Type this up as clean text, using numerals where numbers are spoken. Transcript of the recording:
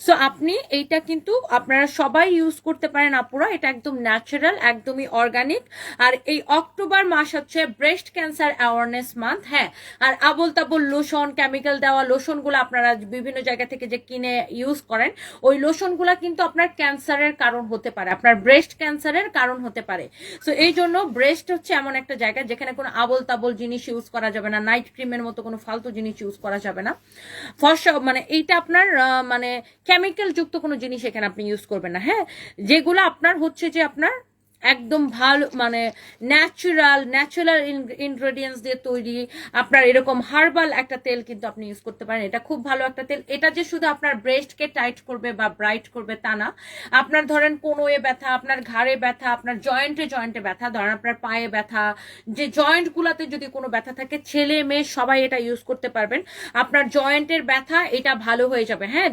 So আপনি এইটা কিন্তু আপনারা সবাই ইউজ করতে পারেন আপুরা, এটা একদম ন্যাচারাল, একদমই অর্গানিক। আর এই অক্টোবর মাস হচ্ছে ব্রেস্ট ক্যান্সার অ্যাওয়ারনেস মান্থ। হ্যাঁ, আর আবল তাবল লোশন, কেমিক্যাল দেওয়া লোশনগুলো আপনারা বিভিন্ন জায়গা থেকে যে কিনে ইউজ করেন, ওই লোশনগুলো কিন্তু আপনার ক্যান্সারের কারণ হতে পারে, আপনার ব্রেস্ট ক্যান্সারের কারণ হতে পারে। সো এই জন্য ব্রেস্ট হচ্ছে এমন একটা জায়গা যেখানে কোনো আবল তাবল জিনিস ইউজ করা যাবে না, নাইট ক্রিমের মতো কোনো ফালতু জিনিস ইউজ করা যাবে না। ফর্সা মানে এইটা আপনার মানে কেমিক্যাল যুক্ত কোনো জিনিস এখানে আপনি ইউজ করবেন না। হ্যাঁ, যেগুলো আপনার হচ্ছে যে আপনার একদম ভালো মানে ন্যাচারাল ইনগ্রেডিয়েন্টস দিয়ে তৈরি, আপনার এরকম হার্বাল একটা তেল কিন্তু আপনি ইউজ করতে পারেন। এটা খুব ভালো একটা তেল। এটা যে শুধু আপনার ব্রেস্টকে টাইট করবে বা ব্রাইট করবে তা না, আপনার ধরেন কোনোয়ে ব্যথা, আপনার ঘাড়ে ব্যথা, আপনার জয়েন্টে ব্যথা, ধরেন আপনার পায়ে ব্যথা, যে জয়েন্ট গুলাতে যদি কোনো ব্যথা থাকে, ছেলে মেয়ে সবাই এটা ইউজ করতে পারবেন। আপনার জয়েন্টের ব্যথা এটা ভালো হয়ে যাবে। হ্যাঁ,